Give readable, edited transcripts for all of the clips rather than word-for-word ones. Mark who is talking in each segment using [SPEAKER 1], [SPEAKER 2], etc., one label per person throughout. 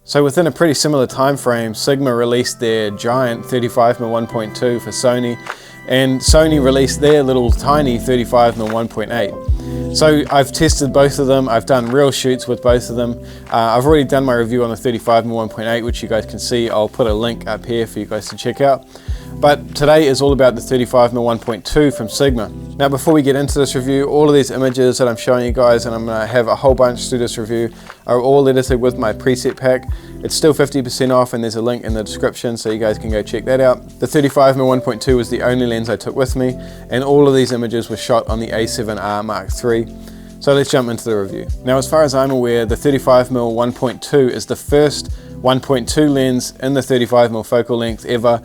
[SPEAKER 1] So within a pretty similar time frame, Sigma released their giant 35mm 1.2 for Sony, and Sony released their little tiny 35mm 1.8. So I've tested both of them, I've done real shoots with both of them. I've already done my review on the 35mm 1.8, which you guys can see. I'll put a link up here for you guys to check out. But today is all about the 35mm 1.2 from Sigma. Now before we get into this review, all of these images that I'm showing you guys, and I'm going to have a whole bunch through this review, are all edited with my preset pack. It's still 50% off, and there's a link in the description so you guys can go check that out. The 35mm 1.2 was the only lens I took with me, and all of these images were shot on the A7R Mark III. So let's jump into the review. Now as far as I'm aware, the 35mm 1.2 is the first 1.2 lens in the 35mm focal length ever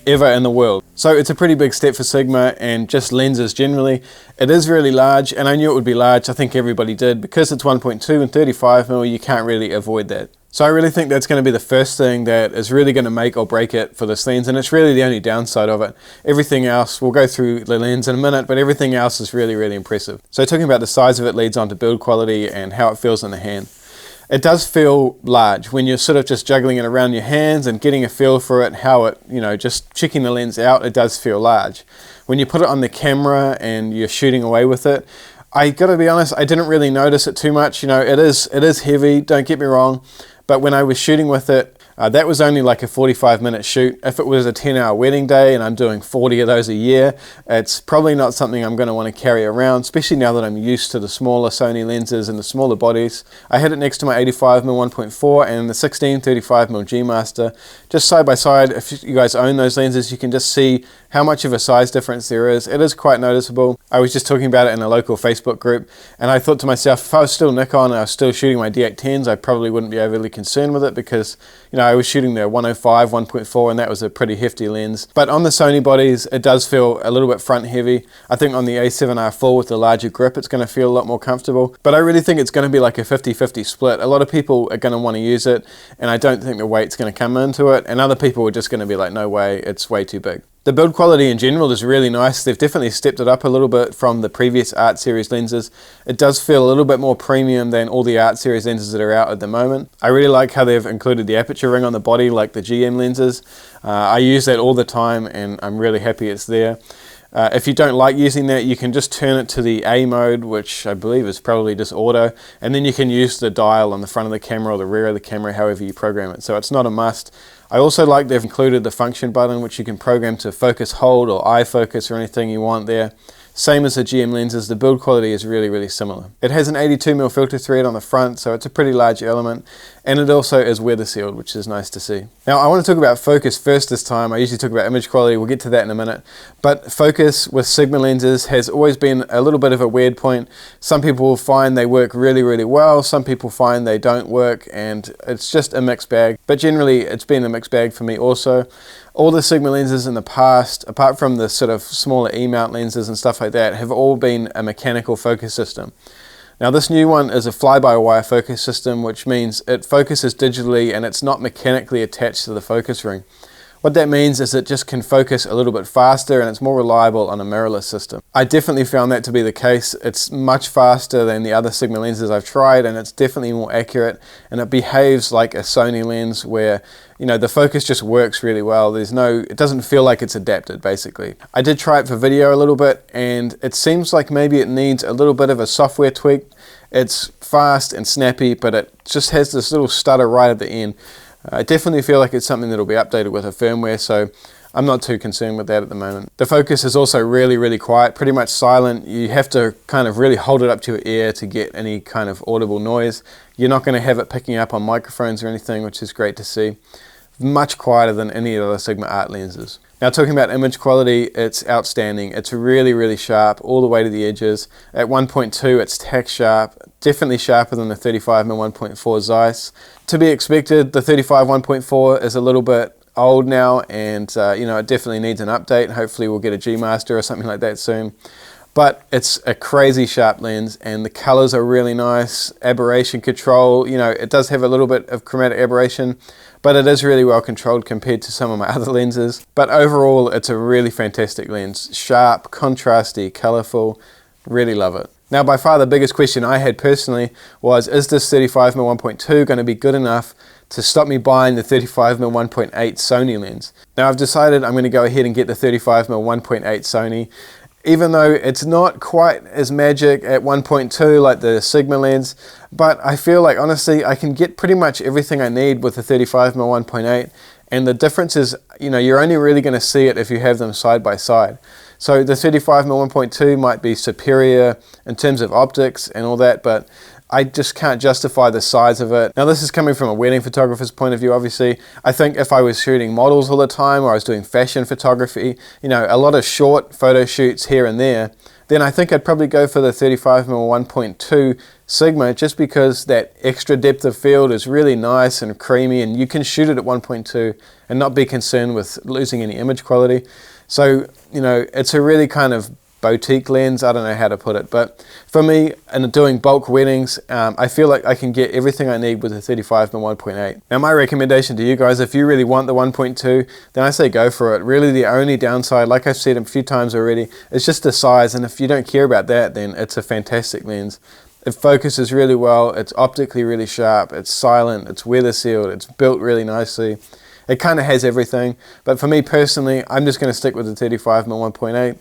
[SPEAKER 1] in the world. So it's a pretty big step for Sigma and just lenses generally. It is really large, and I knew it would be large. I think everybody did. Because it's 1.2 and 35mm, you can't really avoid that. So I really think that's going to be the first thing that is really going to make or break it for this lens, and it's really the only downside of it. Everything else, we'll go through the lens in a minute, but everything else is really, really impressive. So talking about the size of it leads on to build quality and how it feels in the hand. It does feel large when you're sort of just juggling it around your hands and getting a feel for it, how it, just checking the lens out, it does feel large. When you put it on the camera and you're shooting away with it, I gotta be honest, I didn't really notice it too much. It is heavy, don't get me wrong, but when I was shooting with it, that was only like a 45-minute shoot. If it was a 10-hour wedding day and I'm doing 40 of those a year, it's probably not something I'm going to want to carry around, especially now that I'm used to the smaller Sony lenses and the smaller bodies. I had it next to my 85mm 1.4 and the 16 35mm G Master, just side by side. If you guys own those lenses, you can just see how much of a size difference there is. It is quite noticeable. I was just talking about it in a local Facebook group, and I thought to myself, if I was still Nikon and I was still shooting my D810s, I probably wouldn't be overly concerned with it because, I was shooting the 105, 1.4, and that was a pretty hefty lens. But on the Sony bodies, it does feel a little bit front heavy. I think on the A7R4 with the larger grip, it's going to feel a lot more comfortable. But I really think it's going to be like a 50-50 split. A lot of people are going to want to use it, and I don't think the weight's going to come into it. And other people are just going to be like, no way, it's way too big. The build quality in general is really nice. They've definitely stepped it up a little bit from the previous Art Series lenses. It does feel a little bit more premium than all the Art Series lenses that are out at the moment. I really like how they've included the aperture ring on the body like the GM lenses. I use that all the time and I'm really happy it's there. If you don't like using that, you can just turn it to the A mode, which I believe is probably just auto, and then you can use the dial on the front of the camera or the rear of the camera, however you program it. So it's not a must. I also like they've included the function button, which you can program to focus hold or eye focus or anything you want there. Same as the GM lenses, the build quality is really, really similar. It has an 82mm filter thread on the front, so it's a pretty large element, and it also is weather sealed, which is nice to see. Now I want to talk about focus first this time. I usually talk about image quality, we'll get to that in a minute, but focus with Sigma lenses has always been a little bit of a weird point. Some people will find they work really, really well, some people find they don't work, and it's just a mixed bag, but generally it's been a mixed bag for me also. All the Sigma lenses in the past, apart from the sort of smaller E-mount lenses and stuff like that, have all been a mechanical focus system. Now this new one is a fly-by-wire focus system, which means it focuses digitally and it's not mechanically attached to the focus ring. What that means is it just can focus a little bit faster and it's more reliable on a mirrorless system. I definitely found that to be the case. It's much faster than the other Sigma lenses I've tried, and it's definitely more accurate, and it behaves like a Sony lens where the focus just works really well. It doesn't feel like it's adapted basically. I did try it for video a little bit and it seems like maybe it needs a little bit of a software tweak. It's fast and snappy, but it just has this little stutter right at the end. I definitely feel like it's something that will be updated with a firmware, so I'm not too concerned with that at the moment. The focus is also really, really quiet, pretty much silent. You have to kind of really hold it up to your ear to get any kind of audible noise. You're not going to have it picking up on microphones or anything, which is great to see. Much quieter than any other Sigma art lenses. Now talking about image quality, it's outstanding. It's really, really sharp all the way to the edges. At 1.2 it's tack sharp, definitely sharper than the 35mm 1.4 Zeiss. To be expected, the 35mm 1.4 is a little bit old now, and it definitely needs an update. Hopefully we'll get a G Master or something like that soon. But it's a crazy sharp lens and the colors are really nice. Aberration control, it does have a little bit of chromatic aberration, but it is really well controlled compared to some of my other lenses. But overall, it's a really fantastic lens. Sharp, contrasty, colorful, really love it. Now by far the biggest question I had personally was, is this 35mm 1.2 going to be good enough to stop me buying the 35mm 1.8 Sony lens. Now I've decided I'm going to go ahead and get the 35mm 1.8 Sony, even though it's not quite as magic at 1.2 like the Sigma lens, but I feel like honestly I can get pretty much everything I need with the 35mm 1.8, and the difference is, you know, you're only really going to see it if you have them side by side. So the 35mm 1.2 might be superior in terms of optics and all that, but I just can't justify the size of it. Now this is coming from a wedding photographer's point of view, obviously. I think if I was shooting models all the time, or I was doing fashion photography, you know, a lot of short photo shoots here and there, then I think I'd probably go for the 35mm 1.2 Sigma, just because that extra depth of field is really nice and creamy, and you can shoot it at 1.2 and not be concerned with losing any image quality. So, you know, it's a really kind of boutique lens, I don't know how to put it, but for me, and doing bulk weddings, I feel like I can get everything I need with the 35mm 1.8. Now my recommendation to you guys, if you really want the 1.2, then I say go for it. Really the only downside, like I've said a few times already, is just the size, and if you don't care about that, then it's a fantastic lens. It focuses really well, it's optically really sharp, it's silent, it's weather sealed, it's built really nicely. It kind of has everything, but for me personally, I'm just going to stick with the 35mm 1.8.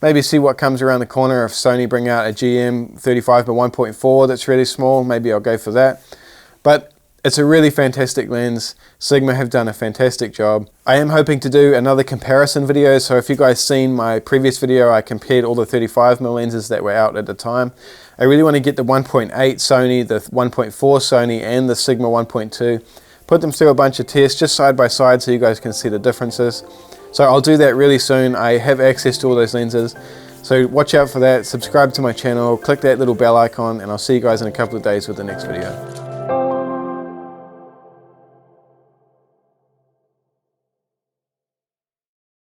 [SPEAKER 1] Maybe see what comes around the corner. If Sony bring out a GM 35mm 1.4 that's really small, maybe I'll go for that. But it's a really fantastic lens. Sigma have done a fantastic job. I am hoping to do another comparison video, so if you guys seen my previous video, I compared all the 35mm lenses that were out at the time. I really want to get the 1.8 Sony, the 1.4 Sony, and the Sigma 1.2. Put them through a bunch of tests just side by side so you guys can see the differences. So I'll do that really soon. I have access to all those lenses, so watch out for that. Subscribe to my channel, click that little bell icon, and I'll see you guys in a couple of days with the next video.